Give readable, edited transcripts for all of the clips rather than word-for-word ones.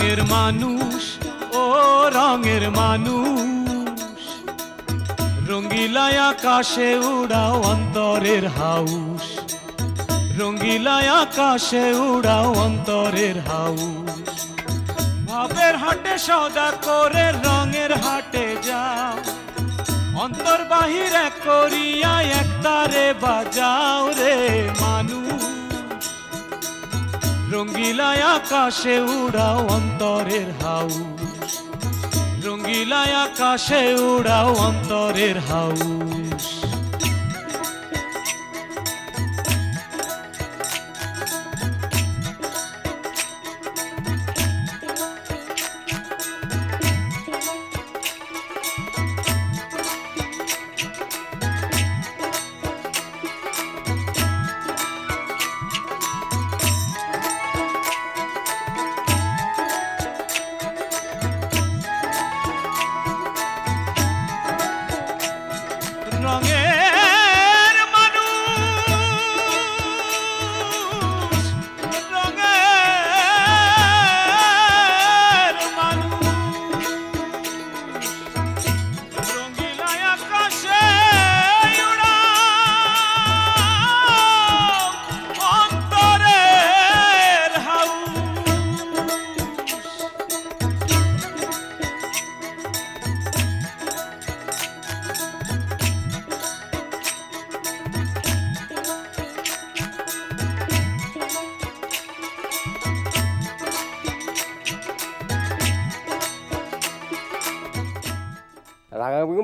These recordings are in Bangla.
রঙের মানুষ ও রঙের মানুষ রঙ্গিলা আকাশে উড়াও অন্তরের হাউস রঙ্গিলা আকাশে উড়াও অন্তরের হাউস ভাবের হাটে সওদা করে রঙের হাটে যাও অন্তর বাহির এক করিয়া একতারে বাজাও রে মানুষ রঙ্গিলা আকাশে উড়াও অন্তরের হাউস রঙ্গিলা আকাশে উড়াও অন্তরের হাউস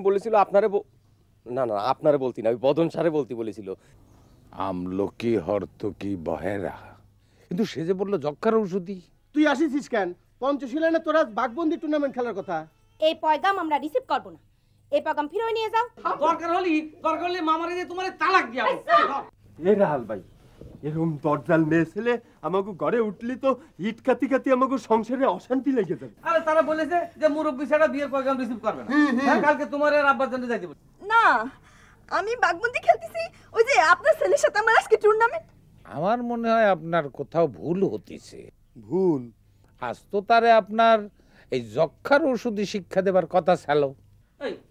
বলেছিল আপনারে না না আপনারে বলতি না, বদন সারে বলতি বলেছিল। আমলকি হরতকি বহেরা, কিন্তু সে যে বললো যক্ষার ঔষধি। তুই আসিস কেন? পঞ্চশীলনে তোরা বাঘবন্দি টুর্নামেন্ট খেলার কথা। এই পয়গাম আমরা রিসিভ করব না, এই পয়গাম ফিরিয়ে নিয়ে যাও। দরকার হলে মামারে দিয়ে তোমারে তালাক দিয়াও। এ রাহাল ভাই, এরকম দরজাল মেয়ে ছেলে আমাকে ঘরে উঠলি তো ইট কাতি কাতি আমাকে সংসারে অশান্তি লেগে যাবে। আরে তারা বলেছে যে মুরব্বি ছাড়া বিয়ের পয়গাম রিসিভ করবে না। হ্যাঁ, কালকে তোমার আর আব্বার জন্য যাইতে বল। না, আমি বাঘবন্দি খেলতেছি, ওই যে আপনার ছেলের সাথে আমার আজকে টুর্নামেন্ট। আমার মনে হয় আপনার কোথাও ভুল হতিছে। ভুল? আজ তো তারে আপনার এই যক্ষার ওষুধি শিক্ষা দেবার কথা ছিল।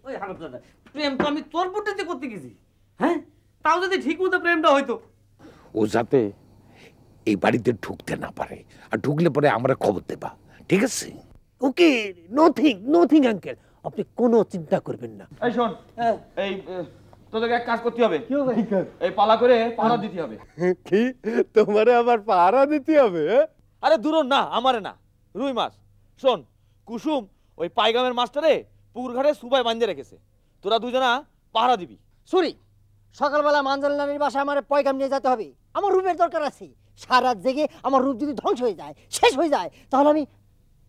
ওই হারামজাদা, প্রেম তো আমি তোর বুটিতে করতে গেছি। হ্যাঁ, তাও যদি ঠিক মতো প্রেমটা হইতো। ও যাতে এই বাড়িতে ঢুকতে না পারে, আর ঢুকলে পরে আমরা খবর দেবা, ঠিক আছে? ওকে, নথিং আঙ্কেল, আপনি কোনো চিন্তা করবেন না। এই শোন, এই তোদেরকে এক কাজ করতে হবে। এই পালা করে পাহারা দিতে হবে। কি তোমারে আবার পাহারা দিতে হবে? আরে দূর না, আমারে না, রুই মাছ। শোন কুসুম, ওই পাইগামের মাস্টারে পুকুর ঘাটে সুবাই বাঁধে রেখেছে, তোরা দুজনা পাহারা দিবি। সরি, সকালবেলা মানজাল নানির বাসায় আমার পয়গাম নিয়ে যেতে হবে, আমার রূপের দরকার আছে। সারা জেগে আমার রূপ যদি ধ্বংস হয়ে যায়, শেষ হয়ে যায়, তাহলে আমি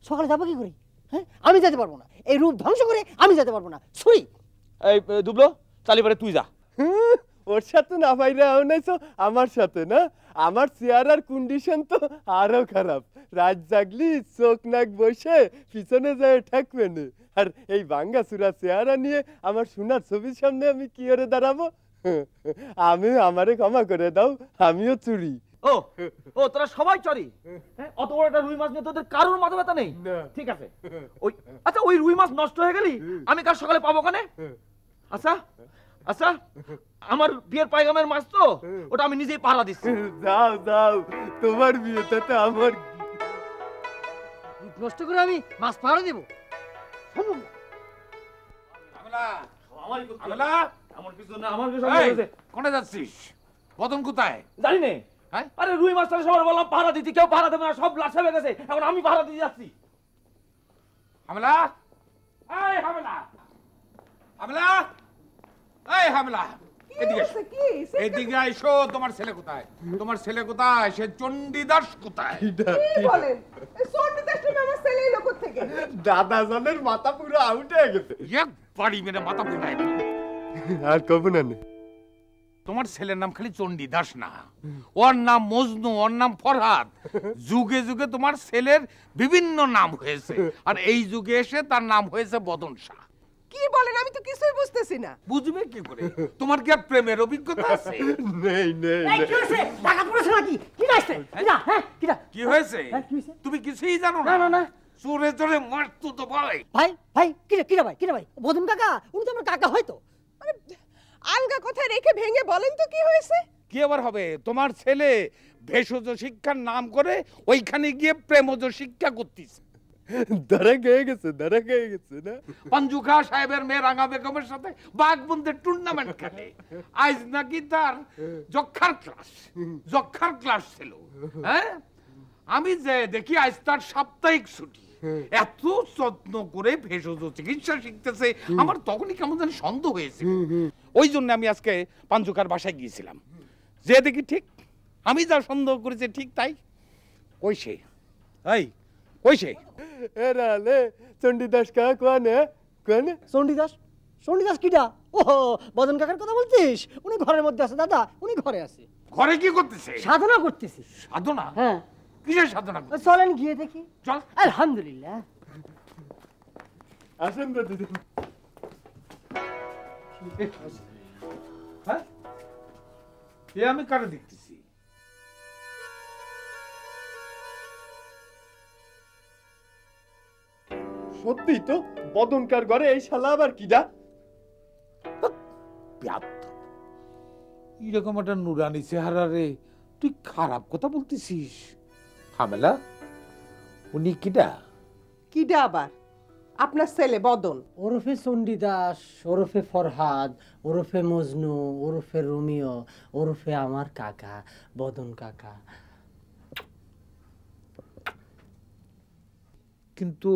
সকালে যাবো কি করি? হ্যাঁ, আমি যেতে পারবো না, এই রূপ ধ্বংস করে আমি যেতে পারবো না। সরি। এই দুবলো, চালিপারে তুই যা। ওর সাথে না পাইরে আনাইছো আমার সাথে না? আমার চেহারার কন্ডিশন তো আরো খারাপ। রাত জাগলি চোখ নাক বসে পিছনে যায় ঠেকবে না। আর এই ভাঙ্গা চূড়া চেহারা নিয়ে আমার সোনার ছবির সামনে আমি কি করে দাঁড়াবো? আমি আমারে ক্ষমা করে দাও, আমিও চুরি। ও ও, তোরা সবাই চরি? অত বড় একটা রুই মাছ নিয়ে তোদের কারোর মাথা ব্যথা নেই? ঠিক আছে, ওই আচ্ছা, ওই রুই মাছ নষ্ট হয়ে গেলি আমি কাল সকালে পাবো কানে? আচ্ছা আচ্ছা, আমার বিয়ের পায়গামের মাছ তো, ওটা আমি নিজেই পাহারা দিচ্ছি। যাও যাও, তোমার বিয়েটাতে আমার নষ্ট করে আমি মাছ পাহারা দেবো? কোনে যাচ্ছিস? বদন কোথায়? জানি নে। আরে রুই মাছটা সবার বললাম পাহারা দিতে, কেউ পাহারা দেবে না, সব লাশা হয়ে গেছে, এখন আমি পাহারা দিতে যাচ্ছি। হামলা, এই হামলা, হামলা, এই হামলা, এদিকে এদিকে আইসো। তোমার ছেলে কোথায়? তোমার ছেলে কোথায়? সে চণ্ডীদাস কোথায়? দাদা জনের মাথা পুরো আউট হয়ে গেছে। এক বাড়ি মেরে মাথা পুরাই। আর কব না। তোমার ছেলের নাম খালি চণ্ডীদাস না, ওর নাম মজনু, ওর নাম ফরহাদ। যুগে যুগে তোমার ছেলের বিভিন্ন নাম হয়েছে, আর এই যুগে এসে তার নাম হয়েছে বদন শাহ। কি বলেন? আমি তো কিছুই বুঝতেছি না। বুঝবে কি করে? তোমার কি আর প্রেমের অভিজ্ঞতা আছে? নেই নেই। কি হয়েছে? টাকা পড়েছে নাকি? কি হয়েছে? কি হয়েছে? তুমি কিছুই জানো না? না না, চোরে চোরে মারতো তো ভাই। ভাই ভাই কিরা ভাই বদন কাকা, উনি তো আমার কাকা হয়তো। আলগা কথায় রেখে ভেঙে বলেন তো কি হয়েছে? কি আবার হবে? তোমার ছেলে ভেষজ শিক্ষার নাম করে ওইখানে গিয়ে প্রেমজ শিক্ষা করতেছে। ধরা গিয়ে গেছে না? পঞ্জু খা সাহেবের মেয়ে রাঙা বেগমের সাথে বাঘবন্দের টুর্নামেন্ট খেলে। আজ নাকি তার যক্ষার ক্লাস ছিল। হ্যাঁ, আমি যে দেখি আজ তার সাপ্তাহিক ছুটি। এত যত্ন করে ভেষজ চিকিৎসা শিখতেছে, আমার তখনই কেমন যেন সন্দেহ হয়েছে। ওই জন্য আমি আজকে পাঞ্জুকার বাসায় গিয়েছিলাম। যে দেখি ঠিক আমি যা সন্দেহ করেছি ঠিক তাই। ওই সে এরা লে চণ্ডীদাস কা কোন চণ্ডীদাস কিটা? ও বদন কাকার কথা বলছিস? উনি ঘরের মধ্যে আছে দাদা, উনি ঘরে আছে। ঘরে কি করতেছে? সাধনা করতেছি। সাধনা? হ্যাঁ। কিসের সাধনা? চলেন গিয়ে দেখি। চল। আলহামদুলিল্লাহ। আসেন প্রতিদিন। হ্যাঁ, এ আমি কারে দেখতেছি? সত্যি তো, বদনকার ঘরে এই শালা আবার কিডা? এরকম একটা নুরানি চেহারা রে, তুই খারাপ কথা বলতেছিস? হামেলা, উনি কিডা? কিডা আবার? আপনার ছেলে বদন। ওরফে চণ্ডীদাস, ওরফে ফরহাদ, ওরফে মজনু, ওরফে রোমিও, ওরফে আমার কাকা বদন কাকা। কিন্তু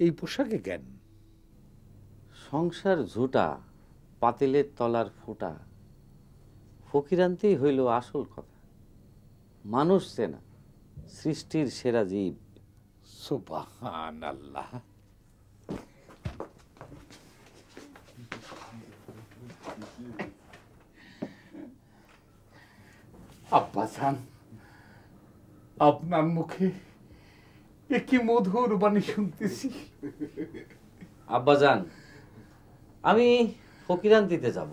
এই পোশাকে কেন? সংসার ঝুটা, পাতিলের তলার ফুটা, ফকিরান্তেই হইল আসল কথা। মানুষ চেনা সৃষ্টির সেরা জীব। সুবহানাল্লাহ। আব্বাসান, আপনার মুখে এ কি মধুর বাণী শুনতেছি। আব্বাজান, আমি ফকিরান্তিতে যাব।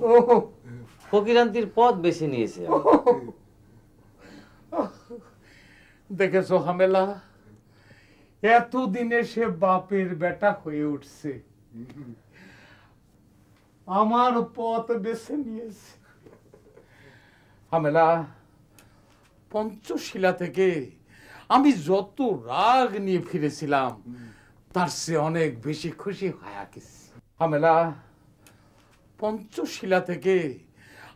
ফকিরান্তির পথ বেছে নিয়েছে। দেখেছো হামেলা, এতদিনে সে বাপের বেটা হয়ে উঠছে, আমার পথ বেছে নিয়েছে। হামেলা, পঞ্চশীলা থেকে আমি যত রাগ নিয়ে ফিরেছিলাম তার চেয়ে অনেক বেশি খুশি হয়ে গেছি। হামেলা, পঞ্চশীলা থেকে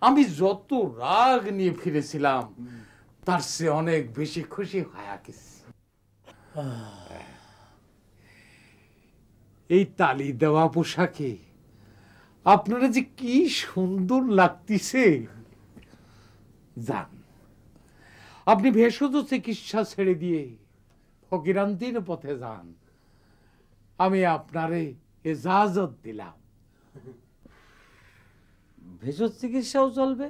আমি যত রাগ নিয়ে ফিরেছিলাম তার চেয়ে অনেক বেশি খুশি হয়ে গেছি। এই তালি দেওয়া পোশাকে আপনারা যে কি সুন্দর লাগতেছে। যান, আপনি ভেষজ চিকিৎসা ছেড়ে দিয়ে ফকিরান্তির পথে যান, আমি আপনারে ইজাজত দিলাম। ভেষজ চিকিৎসাও চলবে,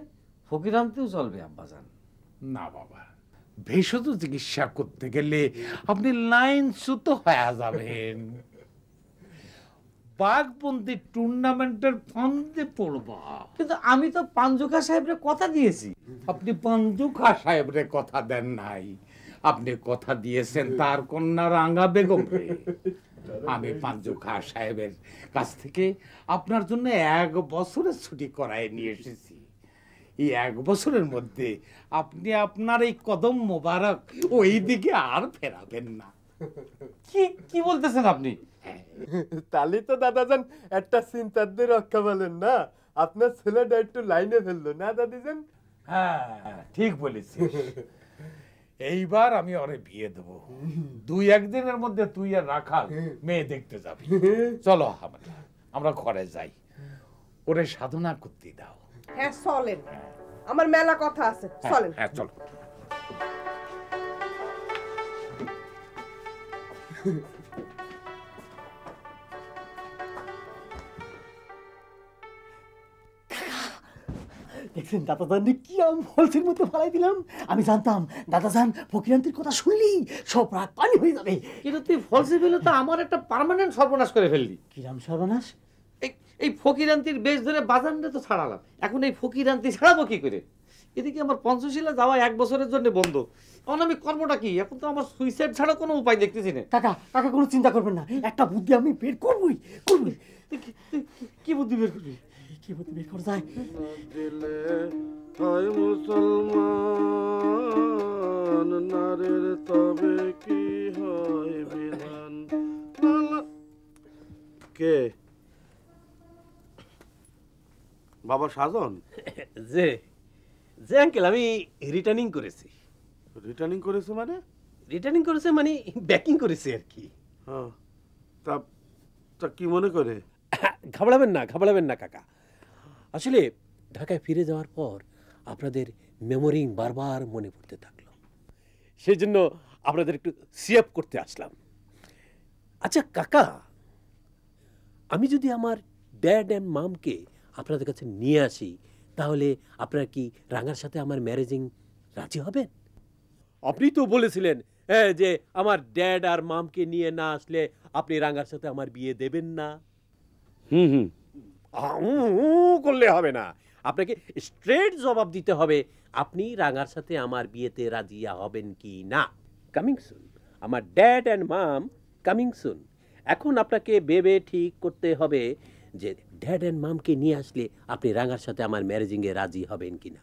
ফকিরান্তিও চলবে আব্বাজান। না বাবা, ভেষজ চিকিৎসা করতে গেলে আপনি লাইনচ্যুত হয়ে যাবেন, বাঘবন্দি টুর্নামেন্টের ফান্দে পড়বা। কিন্তু আমি তো পাঞ্জুকা সাহেবরে কথা দিয়েছি। আপনি পাঞ্জুখা সাহেবরে কথা দেন নাই, আপনি কথা দিয়েছেন তার কন্যা রাঙা বেগম। আমি পাঞ্জুখা সাহেবের কাছ থেকে আপনার জন্য 1 বছরের ছুটি করায় নিয়ে এসেছি। এই 1 বছরের মধ্যে আপনি আপনার এই কদম মোবারক ওই দিকে আর ফেরাবেন না। কি বলতেছেন আপনি? তালি তো দাদাজান একটা চিন্তার দিয়ে রক্ষা বলেন না, আপনার ছেলেটা একটু লাইনে ফেললো না দাদিজান? হ্যাঁ, ঠিক বলেছিস। এইবার আমি ওরে বিয়ে দেবো। 2-1 দিনের মধ্যে তুই আর রাখাল মেয়ে দেখতে যাবি। চলো আমরা ঘরে যাই, ওরে সাধনা করতে দাও। হ্যাঁ চলেন, আমার মেলা কথা আছে, চলেন। হ্যাঁ চলো। দেখছেন দাদাজান কি আমি ফলসের মধ্যে ফেলাই দিলাম? আমি জানতাম দাদাজান ফকিরান্তির কথা শুনলেই সব রাগ পানি হয়ে যাবে। কিন্তু তুই ফলসে ফেলে তো আমার একটা পার্মানেন্ট সর্বনাশ করে ফেললি। কিরাম সর্বনাশ? এই ফকিরান্তির বেশ ধরে বাজানটা তো ছাড়ালাম, এখন এই ফকিরান্তি ছাড়াবো কি করে? এদিকে আমার পঞ্চশীলা যাওয়া 1 বছরের জন্য বন্ধ। এখন আমি কর্মটা কি? এখন তো আমার সুইসাইড ছাড়া কোনো উপায় দেখতেছি না। কাকা কাকা কোনো চিন্তা করবেন না, একটা বুদ্ধি আমি বের করবই। কি বুদ্ধি বের করবি? কি বুদ্ধি বের করা যায়? দিলে হয় মুসলমান, নারীর তবে কি হয় বিধান। কে বাবা সাজন? যে যে আঙ্কেল আমি রিটার্নিং করেছি। রিটার্নিং করেছে মানে? রিটার্নিং করেছে মানে ব্যাকিং করেছি আর কি। হ্যাঁ, তা তা কি মনে করে? ঘাবড়াবেন না কাকা। আসলে ঢাকায় ফিরে যাওয়ার পর আপনাদের মেমোরিং বারবার মনে পড়তে থাকলো, সেই জন্য আপনাদের একটু সিএফ করতে আসলাম। আচ্ছা কাকা, আমি যদি আমার ড্যাড অ্যান্ড মামকে আপনাদের কাছে নিয়ে আসি, তাহলে আপনারা কি রাঙার সাথে আমার ম্যারেজিং রাজি হবেন? আপনি তো বলেছিলেন যে আমার ড্যাড আর মামকে নিয়ে না আসলে আপনি রাঙার সাথে আমার বিয়ে দেবেন না। করলে হবে না, আপনাকে স্ট্রেট জবাব দিতে হবে আপনি রাঙার সাথে আমার বিয়েতে রাজি হবেন কি না। কামিং সুন, আমার dad and mum coming soon. এখন আপনাকে ভেবে ঠিক করতে হবে যে ড্যাড অ্যান্ড মামকে নিয়ে আসলে আপনি রাঙার সাথে আমার ম্যারেজিংয়ে রাজি হবেন কি না।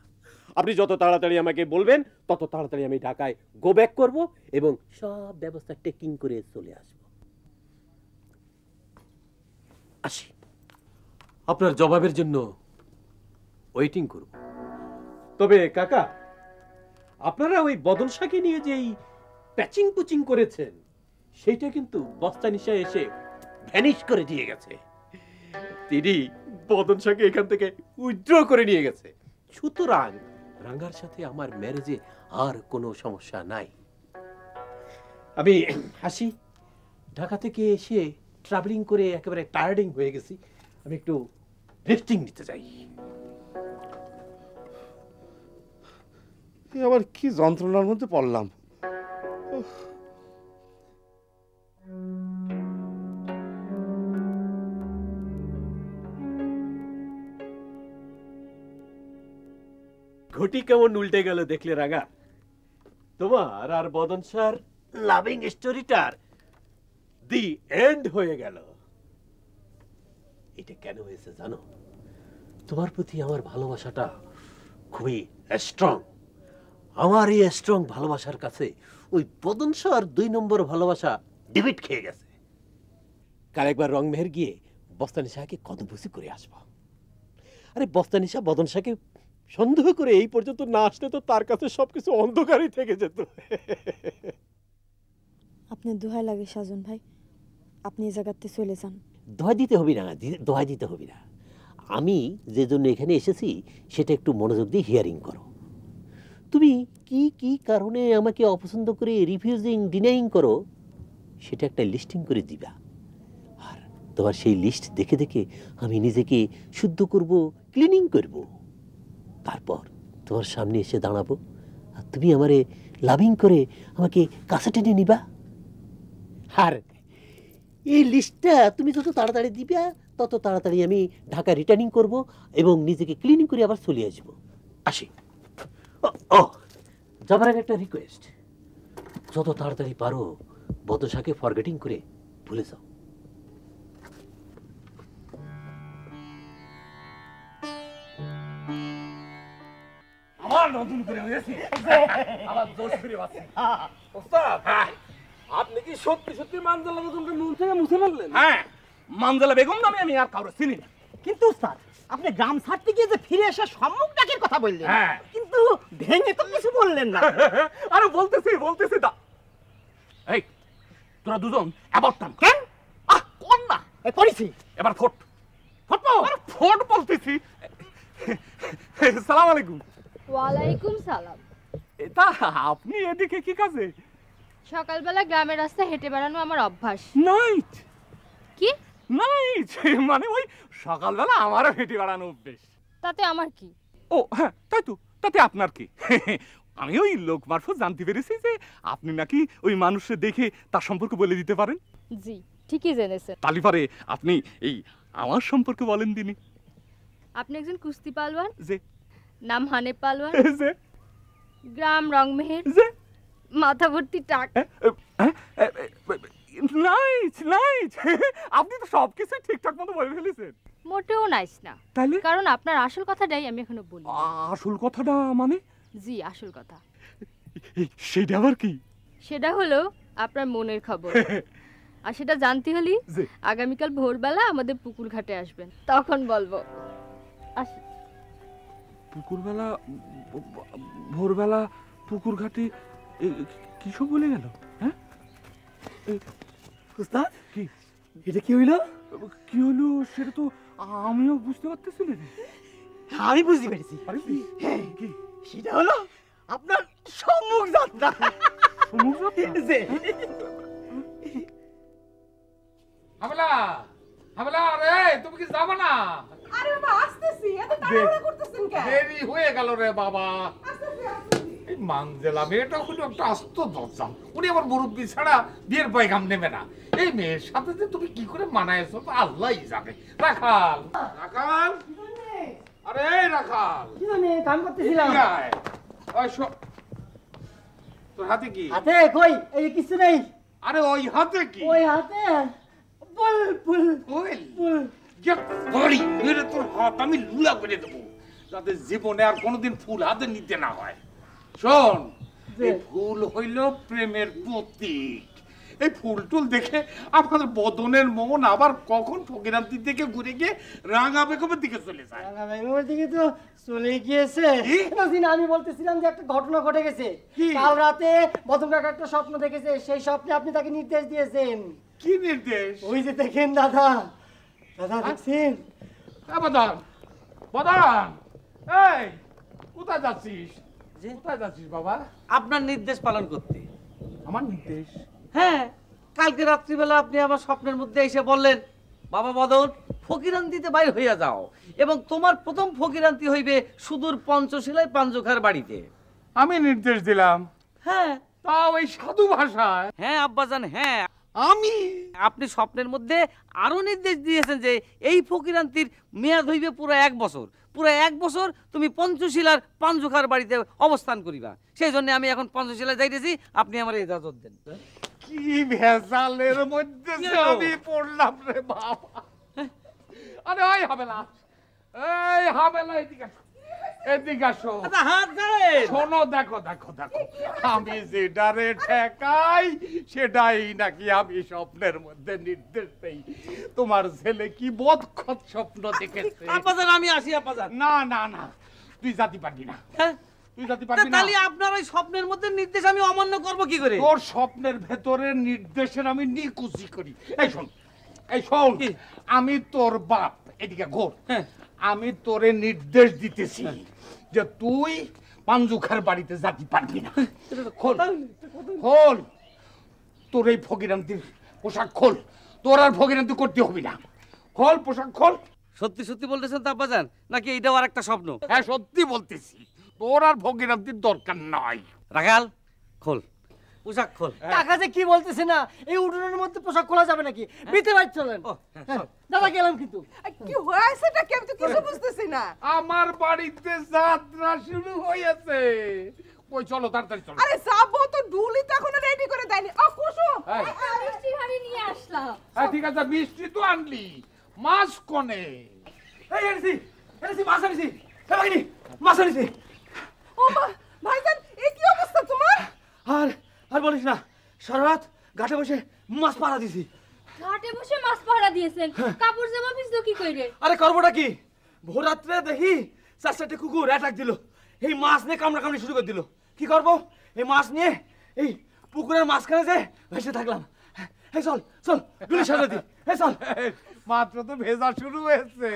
আপনি যত তাড়াতাড়ি আমাকে বলবেন তত তাড়াতাড়ি আমি ঢাকায় গো ব্যাক করব এবং সব ব্যবস্থা টেকিং করে চলে আসব। আসি, আপনার জবাবের জন্য ওয়েটিং করব। তবে কাকা, আপনারা ওই বদল শাকে নিয়ে যে প্যাচিং পুচিং করেছেন, সেইটা কিন্তু বস্তানিশা এসে ভ্যানিশ করে দিয়ে গেছে। তিনি বদন শাকে এখান থেকে উইথড্র করে নিয়ে গেছে। সুতরাং রাঙ্গার সাথে আমার ম্যারেজে আর কোনো সমস্যা নাই। আমি হাসি, ঢাকা থেকে এসে ট্রাভেলিং করে একেবারে টায়ার্ডিং হয়ে গেছি, আমি একটু রেস্টিং নিতে চাই। আবার কি যন্ত্রণার মধ্যে পড়লাম। ঘটি কেমন উল্টে গেল দেখলে রাঙা? তোমার আর বদন স্যার লাভিং স্টোরিটার দি এন্ড হয়ে গেল। এটা কেন হয়েছে জানো? তোমার প্রতি আমার ভালোবাসাটা খুবই স্ট্রং। আমার এই স্ট্রং ভালোবাসার কাছে ওই বদন স্যার 2 নম্বর ভালোবাসা ডিবিট খেয়ে গেছে। কাল একবার রংমেহের গিয়ে বস্তানিশাকে কদমবুসি করে আসবো। আরে বস্তানিশা বদন শাহকে সন্দেহ করে এই পর্যন্ত না আসলে তো তার কাছে সবকিছু অন্ধকারই থেকে যেত। আপনার দোহাই লাগে সাজন ভাই, আপনি এই জায়গাতে চলে যান। দোহাই দিতে হবে না, দোহাই দিতে হবে না। আমি যে জন্য এখানে এসেছি সেটা একটু মনোযোগ দিয়ে হিয়ারিং করো। তুমি কি কি কারণে আমাকে অপছন্দ করে রিফিউজিং ডিনাইং করো সেটা একটা লিস্টিং করে দিবা। আর তোমার সেই লিস্ট দেখে দেখে আমি নিজেকে শুদ্ধ করব, ক্লিনিং করব। তারপর তোমার সামনে এসে দাঁড়াবো আর তুমি আমারে লাভিং করে আমাকে কাছে টেনে নিবা। আর এই লিস্টটা তুমি যত তাড়াতাড়ি দিবা তত তাড়াতাড়ি আমি ঢাকা রিটার্নিং করব এবং নিজেকে ক্লিনিং করে আবার চলে আসব। আসি। ও যাবার আগে একটা রিকোয়েস্ট, যত তাড়াতাড়ি পারো বদশাকে ফরগেটিং করে ভুলে যাও। আমার নতুন করে হয়েছে আবার দোষ ফিরে পাচ্ছি। ওস্তাদ, আপনি কি সত্যি সত্যি মানজালা বেগমকে মন থেকে মুছে ফেললেন? হ্যাঁ, মানজালা বেগম নামে আমি আর কাউরে চিনি না। কিন্তু স্যার, আপনি গ্রাম ছাড়তে গিয়ে যে ফিরে আসা সম্মুখ ডাকের কথা বললেন, কিন্তু ভেঙে তো কিছু বললেন না। আরে বলতেছি দা। এই তোরা দুজন অ্যাবাউট টাইম কেন? কোন না করেছি এবার ফোট ফোট বলতেছি। সালাম আলাইকুম। ওয়ালাইকুম সালাম। এটা আপনি এদিকে কি কাজে? সকালবেলা গ্রামের রাস্তায় হেঁটে বেড়ানো আমার অভ্যাস। নাইট? কি নাইট মানে ওই সকালবেলা আমারও হেঁটে বেড়ানো অভ্যেস। তাতে আমার কি? ও হ্যাঁ, তাই তো, তাতে আপনার কি? আমি ওই লোক মারফত জানতে পেরেছি যে আপনি নাকি ওই মানুষকে দেখে তার সম্পর্কে বলে দিতে পারেন। জি, ঠিকই জেনেছেন। তালি পারে আপনি এই আমার সম্পর্কে বলেন দিনি। আপনি একজন কুস্তি পালওয়ান? যে নাম হানে পালোয়ান, গ্রাম রংমেহের, মাথা ভর্তি টাক। নাইস নাইস, আপনি তো সবকিছু ঠিকঠাক মতো বলে ফেলেছেন। মোটেও নাইস না, তাহলে কারণ আপনার আসল কথাটাই আমি এখনো বলি। আসল কথাটা মানে? জি, আসল কথা। সেটা আবার কি? সেটা হলো আপনার মনের খবর। আর সেটা জানতে হলে আগামীকাল ভোরবেলা আমাদের পুকুর ঘাটে আসবেন, তখন বলবো। আসি। পুকুরবেলা, ভোরবেলা পুকুর ঘাটে কি সব বলে গেল? হ্যাঁ উস্তাদ, কি এটা কি হইলো? কি হলো সেটা তো আমিও বুঝতে পারতেছি না। আমি বুঝতে পেরেছি। কি সেটা হলো আপনার সম্মুখ যাত্রা। সম্মুখ যাত্রা? হামলা হামলা, রে তুমি কি যাবে না? আরে বাবা আসতেছি, এত তাড়াহুড়া করতেছেন কেন? দেরি হয়ে গেল রে বাবা। এই মানজেলা মেয়েটা হলো একটা আস্ত দজ্জাল। উনি আমার মুরব্বী ছাড়া বিয়ের পয়গাম নেবে না। এই মেয়ের সাথে যে তুমি কি করে মানায়ছো আল্লাহই জানে। রাখাল রাখাল, আরে রাখাল, কি মানে কাম করতেছিলাম? তোর হাতে কি? হাতে কই? এই কিছু নেই। আরে ওই হাতে কি? ওই হাতে ফুল ফুল ফুল। বড়ি মেরে তোর হাত আমি লুলা করে দেবো, যাতে জীবনে আর কোনোদিন ফুল হাতে নিতে না হয়। শোন, এই ফুল হইল প্রেমের প্রতীক। এই ফুল টুল দেখে আমাদের বদনের মন আবার কখন ফকিরান্তি থেকে ঘুরে গিয়ে রাঙা বেগমের দিকে চলে যায়। রাঙা বেগমের দিকে তো চলে গিয়েছে। আমি বলতেছিলাম যে একটা ঘটনা ঘটে গেছে। কাল রাতে বদন কাকা একটা স্বপ্ন দেখেছে, সেই স্বপ্নে আপনি তাকে নির্দেশ দিয়েছেন। কি নির্দেশ? ওই যে দেখেন দাদা, দাদা দেখছেন? বদন বদন, এই কোথায় যাচ্ছিস? কোথায় যাচ্ছিস বাবা? আপনার নির্দেশ পালন করতে। আমার নির্দেশ? হ্যাঁ, কালকে রাত্রিবেলা আপনি আমার স্বপ্নের মধ্যে এসে বললেন, বাবা বদন ফকিরান্তিতে বাইর হইয়া যাও, এবং তোমার প্রথম ফকিরান্তি হইবে সুদূর পঞ্চশিলায় পাঞ্জুখার বাড়িতে। আমি নির্দেশ দিলাম? হ্যাঁ। তাও এই সাধু ভাষায়? হ্যাঁ আব্বাজান, হ্যাঁ। আপনি স্বপ্নের মধ্যে আরো নির্দেশ দিয়েছেন যে এই ফকিরান্তির মেয়াদ হইবে পুরো 1 বছর। পুরো 1 বছর তুমি পঞ্চশিলার পাঞ্জুখার বাড়িতে অবস্থান করিবা। সেই জন্য আমি এখন পঞ্চশিলায় যাইতেছি, আপনি আমার ইজাজত দেন। কি ভেজালের মধ্যে আমি পড়লাম রে বাবা। আরে ওই হাবেলা, এই হাবেলা, এদিকে আসো, এদিকে আসো। শোনো, দেখো দেখো দেখো, আমি যেটারে ঠেকাই সেটাই নাকি আমি স্বপ্নের মধ্যে নির্দেশ দেই। তোমার ছেলে কি বদখত স্বপ্ন দেখেছে। আব্বাজান আমি আসি আব্বাজান। না না না, তুই জাতি পারবি না। তুই জাতি পারবি না। তাহলে আপনার ওই স্বপ্নের মধ্যে নির্দেশ আমি অমান্য করব কি করে? তোর স্বপ্নের ভেতরের নির্দেশের আমি নিকুচি করি। এই শোন, এই শোন, আমি তোর বাপ, এদিকে ঘোর। আমি তোরে নির্দেশ দিতেছি যে তুই পাঞ্জুখার বাড়িতে যাতে পারবি না। খোল খোল, তোর এই ফকিরান্তির পোশাক খোল, তোর আর ফকিরান্তি করতে হবে না। খোল পোশাক খোল। সত্যি সত্যি বলতেছেন তো আব্বাজান, নাকি এইটাও আর একটা স্বপ্ন? হ্যাঁ সত্যি বলতেছি, তোর আর ফকিরান্তির দরকার নাই। রাখাল খোল, পোশাক খোল। কাকা যে কি বলতেছে না, এই উঠোনের মধ্যে পোশাক খোলা যাবে নাকি? ভিতরে বাইর চলেন। দাদা গেলাম কিন্তু। কি হয়েছে এটা কি আমি তো কিছু বুঝতেছি না। আমার বাড়িতে যাত্রা শুরু হয়েছে। কই চলো তাড়াতাড়ি চলো। আরে যাবো তো, ডুলি তো এখনো রেডি করে দেয়নি। ও কুসুম, মিষ্টি হাড়ি নিয়ে আসলাম। হ্যাঁ ঠিক আছে, মিষ্টি তো আনলি, মাছ কোনে? এই এনেছি, এনেছি মাছ এনেছি। এই মাছ এনেছি। ও মা, ভাইজান এই কি অবস্থা তোমার? আর আর বলিস না, সারা রাত ঘাটে বসে মাছ পাড়া দিছি। ঘাটে বসে মাছ পাহারা দিয়েছেন? কাপড় জামা ভিজলো কি কইরে? আরে করবোটা কি, ভোর রাত্রে দেখি 4-4টে কুকুর অ্যাটাক দিল, এই মাছ নিয়ে কামড়া কামড়ি শুরু করে দিল। কি করব, এই মাছ নিয়ে এই পুকুরের মাঝখানে যে ভেসে থাকলাম। এই চল চল গুলি সাজা দি, এই চল। মাত্র তো ভেজা শুরু হয়েছে।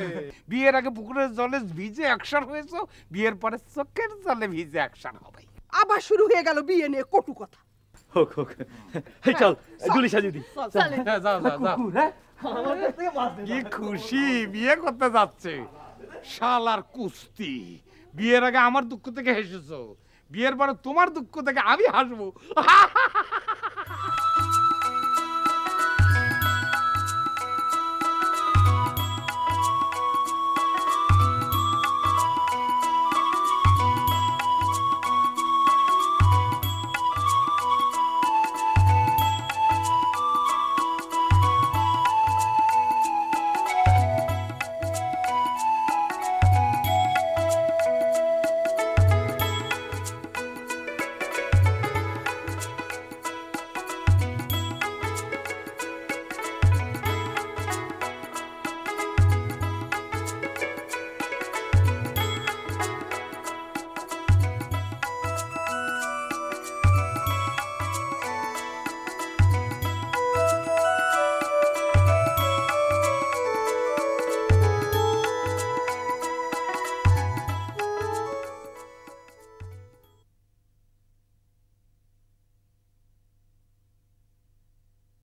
বিয়ের আগে পুকুরের জলে ভিজে অ্যাকশন হয়েছে, বিয়ের পরে চোখের জলে ভিজে অ্যাকশন হবে। আবার শুরু হয়ে গেল বিয়ে নিয়ে কটু কথা। হোক হোক, এই চল গুলি সাজিয়ে দি। যাও যাও যাও। কি খুশি, বিয়ে করতে যাচ্ছে। শালার কুস্তি, বিয়ের আগে আমার দুঃখ থেকে হেসেছো, বিয়ের পরে তোমার দুঃখ থেকে আমি হাসবো।